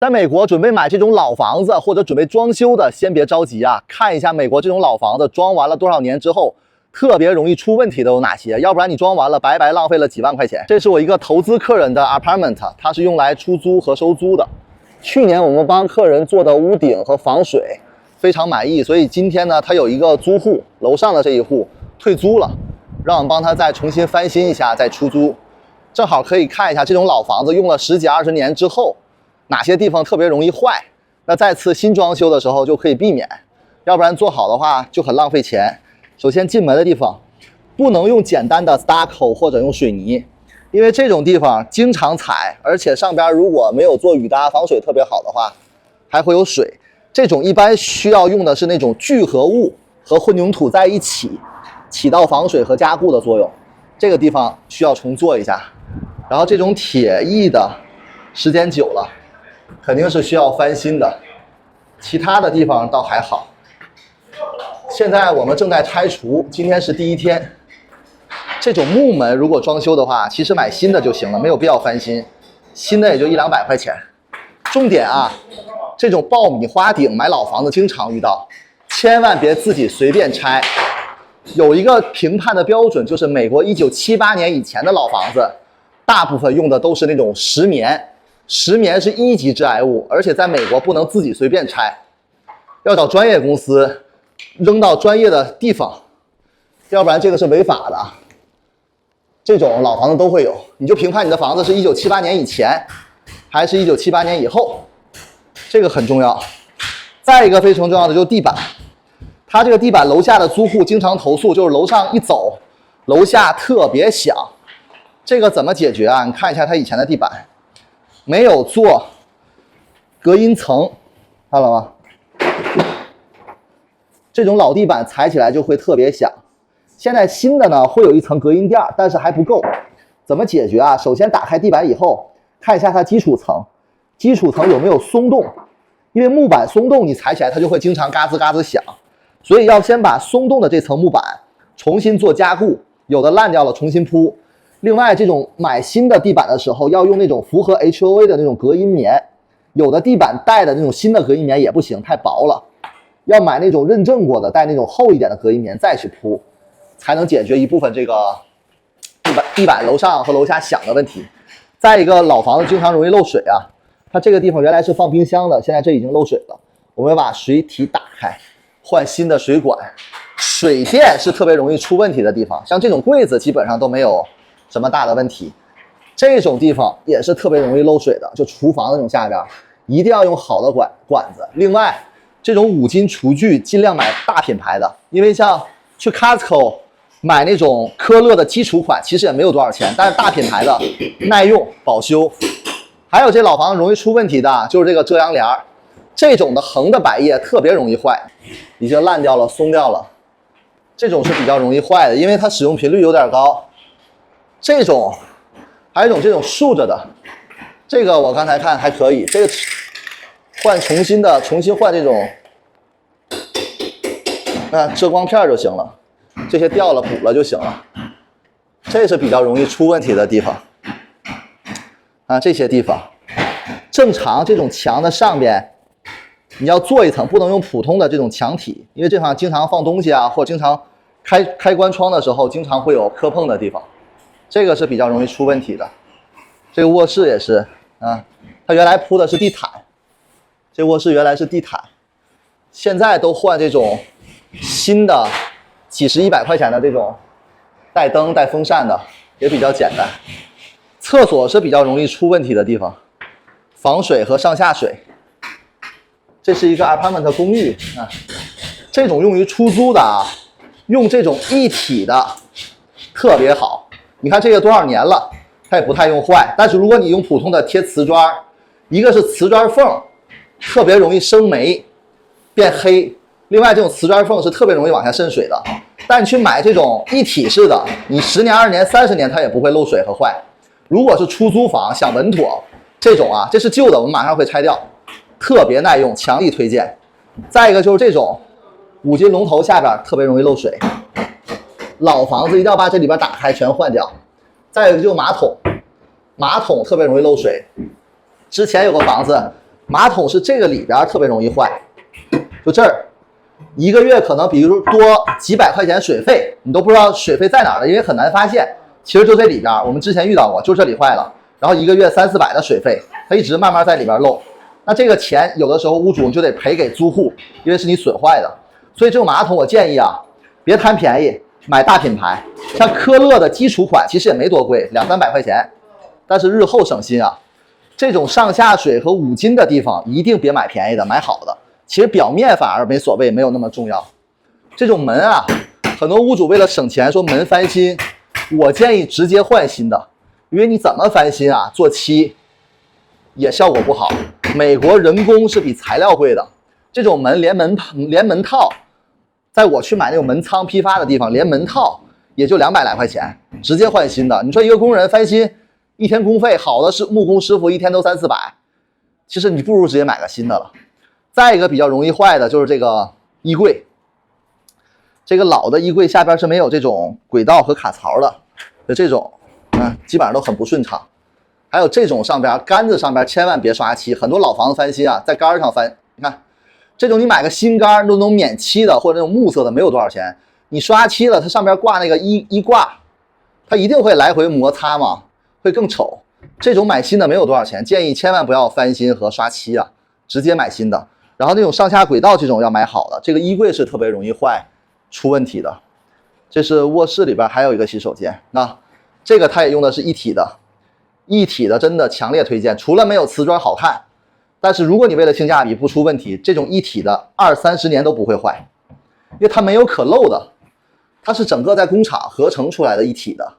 在美国准备买这种老房子或者准备装修的，先别着急啊，看一下美国这种老房子装完了多少年之后，特别容易出问题的有哪些，要不然你装完了白白浪费了几万块钱。这是我一个投资客人的 apartment， 它是用来出租和收租的。去年我们帮客人做的屋顶和防水非常满意，所以今天呢，他有一个租户，楼上的这一户退租了，让我们帮他再重新翻新一下，再出租。正好可以看一下这种老房子用了10几20年之后，哪些地方特别容易坏，那再次新装修的时候就可以避免，要不然做好的话就很浪费钱。首先进门的地方不能用简单的 stucco 或者用水泥，因为这种地方经常踩，而且上边如果没有做雨搭防水特别好的话，还会有水。这种一般需要用的是那种聚合物和混凝土在一起，起到防水和加固的作用。这个地方需要重做一下。然后这种铁艺的时间久了肯定是需要翻新的，其他的地方倒还好。现在我们正在拆除，今天是第1天。这种木门如果装修的话，其实买新的就行了，没有必要翻新，新的也就100-200块钱。重点啊，这种爆米花顶买老房子经常遇到，千万别自己随便拆。有一个评判的标准，就是美国1978年以前的老房子，大部分用的都是那种石棉，石棉是1级致癌物，而且在美国不能自己随便拆，要找专业公司扔到专业的地方，要不然这个是违法的。这种老房子都会有，你就评判你的房子是1978年以前还是1978年以后，这个很重要。再一个非常重要的就是地板，它这个地板楼下的租户经常投诉，就是楼上一走，楼下特别响。这个怎么解决啊？你看一下它以前的地板，没有做隔音层，看了吗？这种老地板踩起来就会特别响。现在新的呢会有一层隔音垫，但是还不够。怎么解决啊？首先打开地板以后，看一下它基础层，基础层有没有松动，因为木板松动，你踩起来它就会经常嘎吱嘎吱响，所以要先把松动的这层木板重新做加固，有的烂掉了重新铺。另外，这种买新的地板的时候，要用那种符合 HOA 的那种隔音棉，有的地板带的那种新的隔音棉也不行，太薄了，要买那种认证过的带那种厚一点的隔音棉再去铺，才能解决一部分这个地板楼上和楼下响的问题。再一个，老房子经常容易漏水啊，它这个地方原来是放冰箱的，现在这已经漏水了，我们要把水体打开，换新的水管。水电是特别容易出问题的地方，像这种柜子基本上都没有什么大的问题，这种地方也是特别容易漏水的，就厨房那种下边一定要用好的管子。另外，这种5金厨具尽量买大品牌的，因为像去 Costco 买那种科勒的基础款其实也没有多少钱，但是大品牌的耐用保修。还有这老房子容易出问题的就是这个遮阳帘，这种的横的百叶特别容易坏，已经烂掉了松掉了，这种是比较容易坏的，因为它使用频率有点高。这种还有一种这种竖着的，这个我刚才看还可以，这个重新换这种遮光片就行了，这些掉了补了就行了。这是比较容易出问题的地方啊，这些地方正常这种墙的上边你要做一层，不能用普通的这种墙体，因为这方经常放东西啊，或者经常开关窗的时候经常会有磕碰的地方，这个是比较容易出问题的。这个卧室也是啊，它原来铺的是地毯，这卧室原来是地毯，现在都换这种新的几十100块钱的这种带灯带风扇的，也比较简单。厕所是比较容易出问题的地方，防水和上下水。这是一个 apartment 公寓啊，这种用于出租的啊，用这种一体的特别好。你看这个多少年了，它也不太用坏。但是如果你用普通的贴瓷砖，一个是瓷砖缝特别容易生霉变黑，另外这种瓷砖缝是特别容易往下渗水的。但你去买这种一体式的，你10年20年30年它也不会漏水和坏。如果是出租房想稳妥，这种啊，这是旧的，我们马上会拆掉，特别耐用，强力推荐。再一个就是这种5金龙头下边特别容易漏水，老房子一定要把这里边打开全换掉。再有一个就是马桶特别容易漏水。之前有个房子马桶是这个里边特别容易坏，就这儿，1个月可能比如多几百块钱水费，你都不知道水费在哪儿了，因为很难发现。其实就这里边，我们之前遇到过，就这里坏了，然后1个月300-400的水费，它一直慢慢在里边漏。那这个钱有的时候屋主就得赔给租户，因为是你损坏的。所以这种马桶我建议啊，别贪便宜，买大品牌，像科勒的基础款其实也没多贵，200-300块钱，但是日后省心啊。这种上下水和五金的地方一定别买便宜的，买好的。其实表面反而没所谓，没有那么重要。这种门啊，很多屋主为了省钱说门翻新，我建议直接换新的，因为你怎么翻新啊，做漆也效果不好。美国人工是比材料贵的，这种门连门套，在我去买那种门仓批发的地方，连门套也就200来块钱，直接换新的。你说一个工人翻新，一天工费好的是木工师傅一天都300-400，其实你不如直接买个新的了。再一个比较容易坏的就是这个衣柜，这个老的衣柜下边是没有这种轨道和卡槽的，就这种，基本上都很不顺畅。还有这种上边杆子上边千万别刷漆，很多老房子翻新啊，在杆上翻，你看这种你买个新杆那种免漆的或者那种木色的没有多少钱，你刷漆了，它上边挂那个衣挂，它一定会来回摩擦嘛，会更丑。这种买新的没有多少钱，建议千万不要翻新和刷漆啊，直接买新的。然后那种上下轨道这种要买好的，这个衣柜是特别容易坏出问题的。这是卧室里边还有一个洗手间，那这个它也用的是一体的，一体的真的强烈推荐，除了没有瓷砖好看，但是如果你为了性价比不出问题，这种一体的20-30年都不会坏，因为它没有可漏的，它是整个在工厂合成出来的一体的，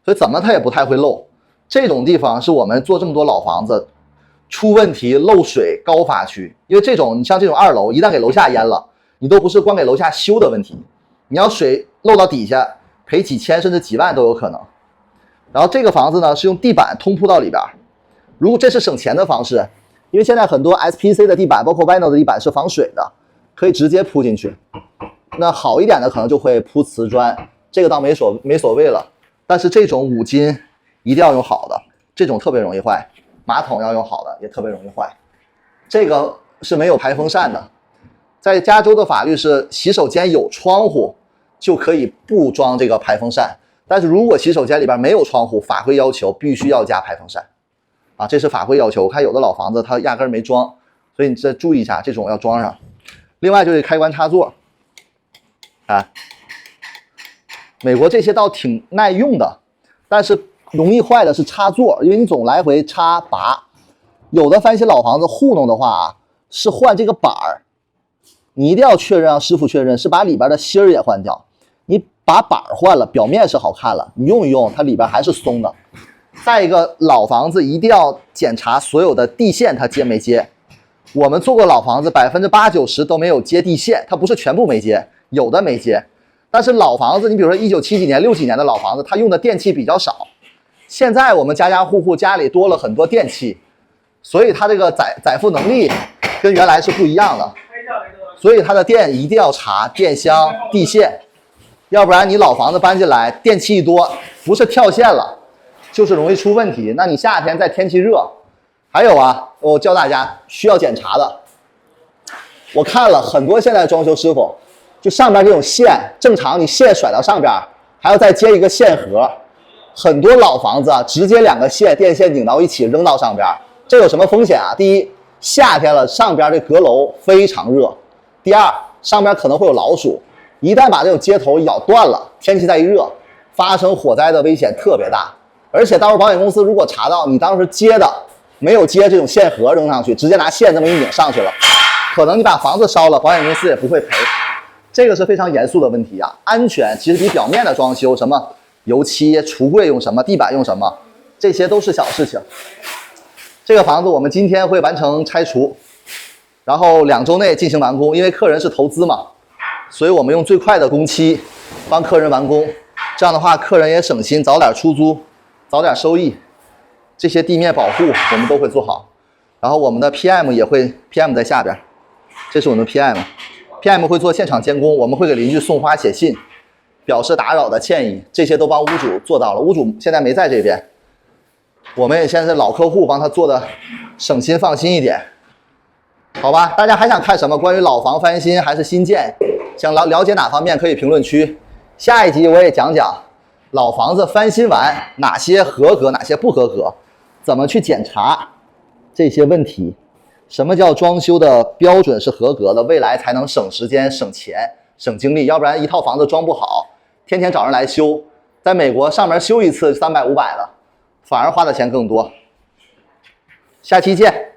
所以怎么它也不太会漏。这种地方是我们做这么多老房子出问题漏水高发区，因为这种你像这种2楼一旦给楼下淹了，你都不是光给楼下修的问题，你要水漏到底下赔几千甚至几万都有可能。然后这个房子呢是用地板通铺到里边，如果这是省钱的方式，因为现在很多 SPC 的地板包括 Vinyl 的地板是防水的，可以直接铺进去。那好一点的可能就会铺瓷砖，这个倒没所谓了，但是这种五金一定要用好的，这种特别容易坏。马桶要用好的也特别容易坏。这个是没有排风扇的，在加州的法律是洗手间有窗户就可以不装这个排风扇，但是如果洗手间里边没有窗户，法规要求必须要加排风扇啊，这是法规要求。我看有的老房子它压根没装，所以你再注意一下，这种要装上。另外就是开关插座啊，美国这些倒挺耐用的，但是容易坏的是插座，因为你总来回插拔。有的翻新老房子糊弄的话啊，是换这个板儿，你一定要确认，让师傅确认是把里边的芯儿也换掉。你把板儿换了，表面是好看了，你用一用，它里边还是松的。再一个，老房子一定要检查所有的地线它接没接。我们做过老房子，80%-90%都没有接地线，它不是全部没接，有的没接。但是老房子，你比如说1970几年、60几年的老房子，它用的电器比较少。现在我们家家户户家里多了很多电器，所以它这个载负能力跟原来是不一样的，所以它的电一定要查电箱、地线，要不然你老房子搬进来，电器一多，不是跳线了，就是容易出问题。那你夏天在天气热，还有啊，我教大家需要检查的，我看了很多现在装修师傅，就上边这种线，正常你线甩到上边，还要再接一个线盒。很多老房子啊，直接2个线电线拧到一起扔到上边，这有什么风险啊？第一，夏天了，上边这阁楼非常热；第二，上边可能会有老鼠，一旦把这种接头咬断了，天气再一热，发生火灾的危险特别大。而且到时候保险公司如果查到你当时接的没有接这种线盒扔上去，直接拿线这么一拧上去了，可能你把房子烧了，保险公司也不会赔。这个是非常严肃的问题啊！安全其实比表面的装修什么油漆、橱柜用什么、地板用什么，这些都是小事情。这个房子我们今天会完成拆除，然后2周内进行完工。因为客人是投资嘛，所以我们用最快的工期帮客人完工。这样的话，客人也省心，早点出租，早点收益。这些地面保护我们都会做好。然后我们的 PM 也会 ，PM 在下边，这是我们的 PM 会做现场监工，我们会给邻居送花写信，表示打扰的歉意，这些都帮屋主做到了。屋主现在没在这边，我们也现在是老客户，帮他做的省心放心一点。好吧，大家还想看什么？关于老房翻新还是新建？想了解哪方面可以评论区。下一集我也讲讲老房子翻新完哪些合格，哪些不合格，怎么去检查这些问题。什么叫装修的标准是合格的？未来才能省时间、省钱、省精力。要不然一套房子装不好，天天找人来修，在美国上门修一次300、500的，反而花的钱更多。下期见。